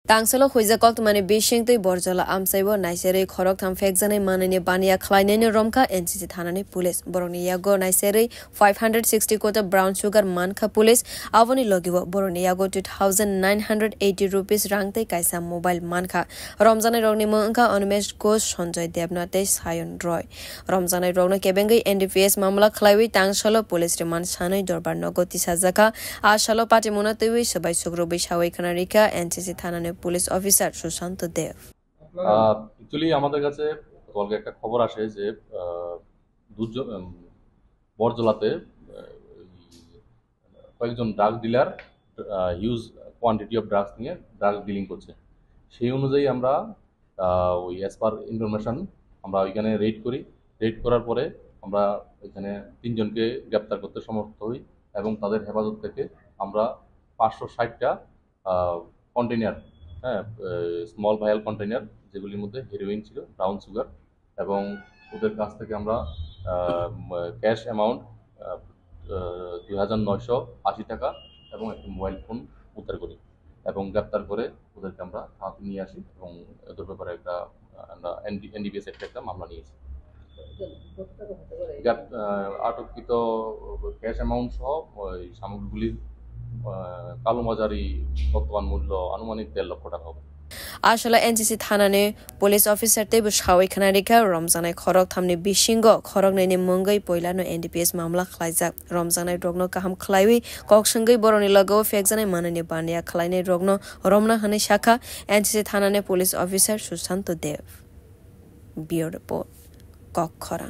Tangselo huiza kok tumani bishing tui borjala amsaibo naisere khorok tham fekjane manani bania khlainene romka NCC thanani police boroni yago naisere 560 kota brown sugar mankha police avoni logibo boroni yago 2980 rupees rangte kaisa mobile mankha ramjane rogni mangka Animesh Ghosh Sanjay Debnate Sayon Roy ramjane rogno kebengai NDPS mamla khlaiwi tangselo police remand sanai dorbar nogoti sajaka ashalo pati mona tui sabai sugrobi shawai khanarika NCC thanani police officer Sushanta Deb actually আমাদের কাছে কালকে একটা খবর আসে যে বরজলাতে কয়েকজন drug dealer huge quantity of drugs নিয়ে ড্রাগ ডিলিং করছে সেই অনুযায়ী আমরা ওই অ্যাজ পার ইনফরমেশন আমরা ওইখানে রেড করার পরে আমরা এখানে 3 জনকে গ্রেপ্তার করতে সমর্থ হই এবং তাদের হেফাজত থেকে আমরা 560টা কন্টেইনার স্মল ভায়াল কন্টেইনার যেগুলির মধ্যে হেরোইন ছিল ব্রাউন সুগার এবং ওদের কাছ থেকে আমরা ক্যাশ অ্যামাউন্ট 2980 টাকা এবং একটি মোবাইল ফোন উদ্ধার করি এবং গ্রেপ্তার করে ওদেরকে আমরা হাতে নিয়ে আসি এবং ওদের ব্যাপারে আমরা এনডিপিএস একটা মামলা নিয়েছি আটককৃত ক্যাশ অ্যামাউন্ট সহ ওই সামগ্রীগুলির কালোবাজারি বর্তমান মূল্য আনুমানিক 1.5 লক্ষ টাকা হবে আসলে এনসিসি থানানে পুলিশ অফিসার তেবো সাওই খানারিকা রমজানাই খরক থামনি বিশিঙ্গ খরক নাইনি মঙ্গই পয়লানো এনডিপিএস মামলা খাইজাক রমজানাই রগ্ন কাহাম খাইwi ককসঙ্গই বরনি লাগো ফেকজানাই মাননি বানিয়া খাইনাই রগ্ন রমনা হানি শাখা এনসিসি থানানে পুলিশ অফিসার সুশান্ত দেব বিউরো রিপোর্ট ককখরা